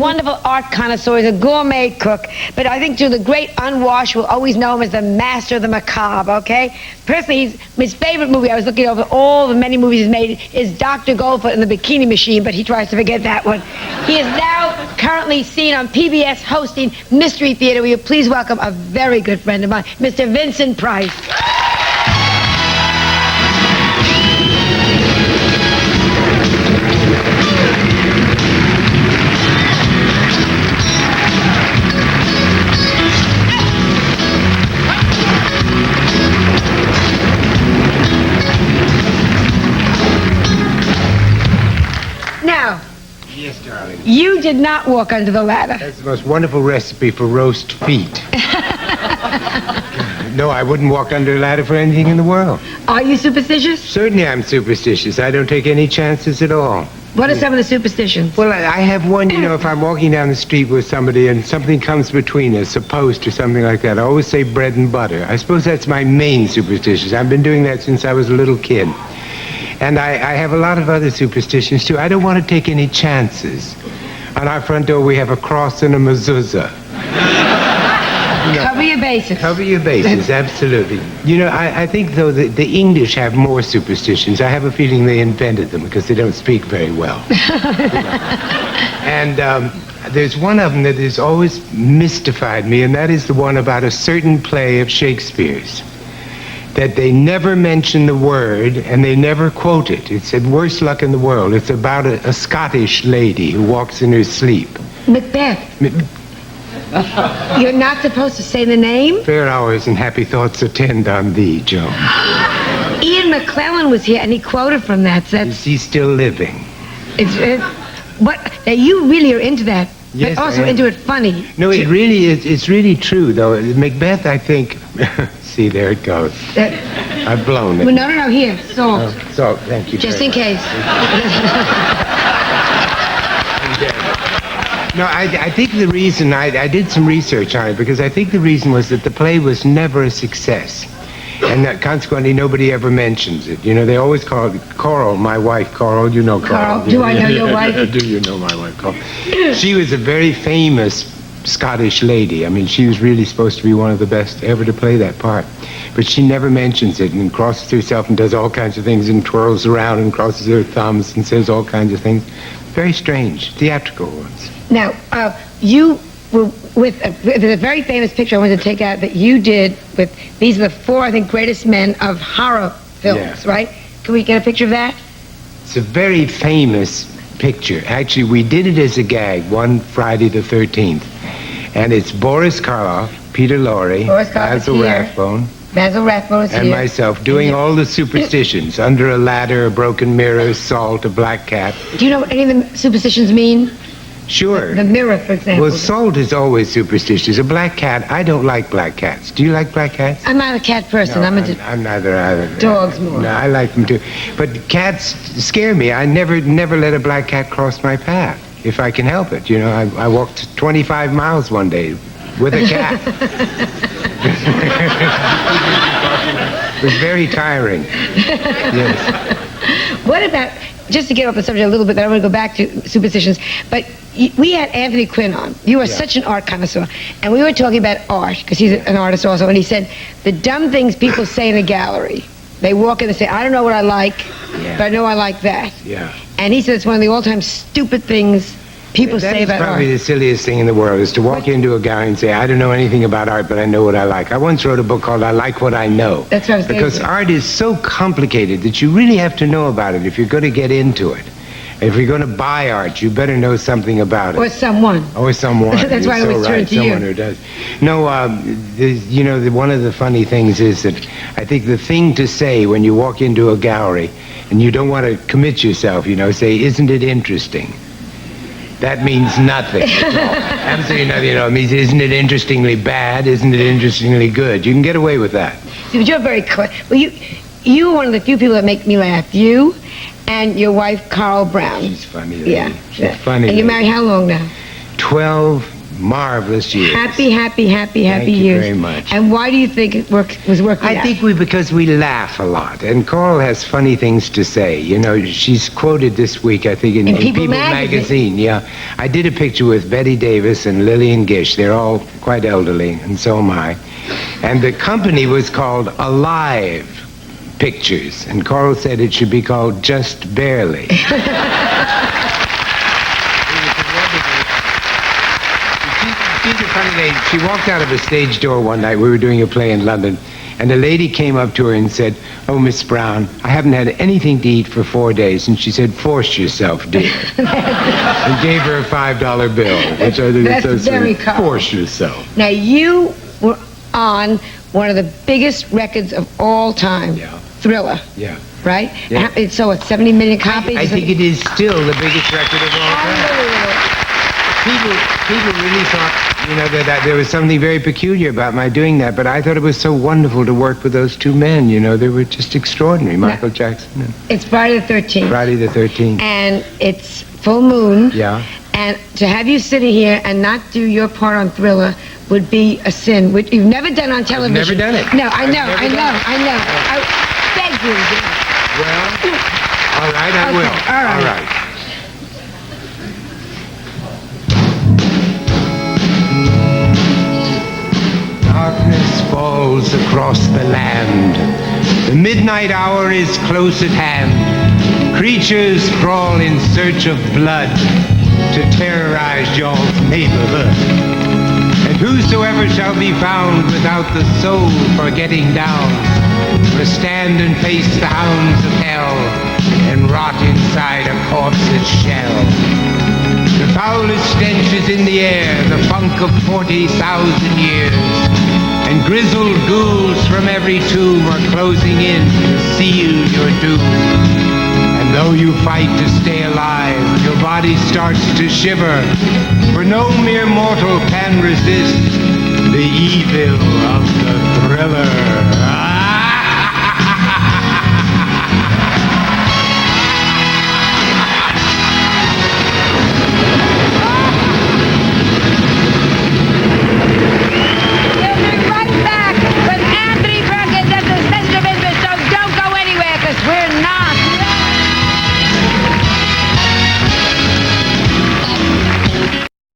Wonderful art connoisseur, he's a gourmet cook, but I think to the great unwashed will always know him as the master of the macabre, okay? Personally, his favorite movie, I was looking over all the many movies he's made, is Dr. Goldfoot and the Bikini Machine, but he tries to forget that one. He is now currently seen on PBS hosting Mystery Theater. Will you please welcome a very good friend of mine, Mr. Vincent Price. Now, yes, darling. You did not walk under the ladder. That's the most wonderful recipe for roast feet. No, I wouldn't walk under a ladder for anything in the world. Are you superstitious? Certainly I'm superstitious. I don't take any chances at all. What are some of the superstitions? Well, I have one, you know, if I'm walking down the street with somebody and something comes between us, a post or something like that, I always say bread and butter. I suppose that's my main superstition. I've been doing that since I was a little kid. And I have a lot of other superstitions, too. I don't want to take any chances. On our front door, we have a cross and a mezuzah. Cover your bases. Cover your bases, absolutely. You know, I think, though, that the English have more superstitions. I have a feeling they invented them because they don't speak very well. And there's one of them that has always mystified me, and that is the one about a certain play of Shakespeare's. That they never mention the word and they never quote it. It said, worst luck in the world. It's about a Scottish lady who walks in her sleep. Macbeth. You're not supposed to say the name? Fair hours and happy thoughts attend on thee, Joan. Ian McClellan was here and he quoted from that. So is he still living? Now you really are into that. Yes, but also into it funny. No, it really is. It's really true, though. Macbeth, I think... See, there it goes. I've blown it. Well, no, here, salt. Oh, salt, thank you. Just in case. No, I think the reason, I did some research on it, because I think the reason was that the play was never a success. And that consequently, nobody ever mentions it. You know, they always call it Coral, my wife, Coral. You know Coral. Carl, do I know your wife? Do you know my wife, Coral? She was a very famous Scottish lady. I mean, she was really supposed to be one of the best ever to play that part. But she never mentions it and crosses herself and does all kinds of things and twirls around and crosses her thumbs and says all kinds of things. Very strange, theatrical ones. Now, you were with a very famous picture I wanted to take out that you did with, these are the four, I think, greatest men of horror films, right? Can we get a picture of that? It's a very famous picture. Actually, we did it as a gag one Friday the 13th. And it's Boris Karloff, Peter Lorre, Basil Rathbone, and myself doing all the superstitions. Under a ladder, a broken mirror, salt, a black cat. Do you know what any of the superstitions mean? Sure. The mirror, for example. Well, salt is always superstitious. A black cat, I don't like black cats. Do you like black cats? I'm not a cat person. No, I'm into I'm neither either. Dogs more. No, I like them too. But cats scare me. I never let a black cat cross my path. If I can help it. You know, I walked 25 miles one day with a cat. It was very tiring. Yes. What about, just to get off the subject a little bit, I want to go back to superstitions, but we had Anthony Quinn on. You are such an art connoisseur. And we were talking about art, because he's an artist also, and he said, the dumb things people say in a gallery, they walk in and say, I don't know what I like, but I know I like that. Yeah. And he said it's one of the all-time stupid things people say about art. That's probably the silliest thing in the world, is to walk into a gallery and say, I don't know anything about art, but I know what I like. I once wrote a book called I Like What I Know. That's what I was Because art is so complicated that you really have to know about it if you're going to get into it. If you're going to buy art, you better know something about it. Or someone. Or someone. That's why I always turn to you. Someone who does. No, you know, one of the funny things is that I think the thing to say when you walk into a gallery and you don't want to commit yourself, you know, say, isn't it interesting? That means nothing at all. Absolutely nothing at all. It means, isn't it interestingly bad? Isn't it interestingly good? You can get away with that. See, but you're very clever. Well, you're one of the few people that make me laugh. You and your wife, Carl Brown. She's funny. Yeah. She's funny. And you're married how long now? 12 marvelous years. Happy Thank you years. very much. And why do you think it was working I out? think because we laugh a lot, and Coral has funny things to say. You know, she's quoted this week, I think, in People magazine. Yeah, I did a picture with Betty Davis and Lillian Gish. They're all quite elderly, and so am I. And the company was called Alive Pictures, and Coral said it should be called Just Barely. She's a funny lady. She walked out of a stage door one night. We were doing a play in London, and a lady came up to her and said, "Oh, Miss Brown, I haven't had anything to eat for 4 days." And she said, "Force yourself, dear." And gave her a $5 bill, which I think is so very sweet. kind. Force yourself. Now, you were on one of the biggest records of all time, Yeah. Thriller, Yeah. right? Yeah. It sold, what, 70 million copies? I think it is still the biggest record of all time. Unbelievable. People really thought, you know, that there was something very peculiar about my doing that, but I thought it was so wonderful to work with those two men. You know, they were just extraordinary, Michael Jackson and It's Friday the 13th. Friday the 13th. And it's full moon. Yeah. And to have you sitting here and not do your part on Thriller would be a sin, which you've never done on television. never done it. No, I I've know. never done it. I beg you to do it. Well, all right, I Okay, will. all right. All right. Darkness falls across the land. The midnight hour is close at hand. Creatures crawl in search of blood to terrorize y'all's neighborhood. And whosoever shall be found without the soul for getting down must stand and face the hounds of hell and rot inside a corpse's shell. The foulest stench is in the air, the funk of 40,000 years. And grizzled ghouls from every tomb are closing in to seal your doom. And though you fight to stay alive, your body starts to shiver, for no mere mortal can resist the evil of the Thriller.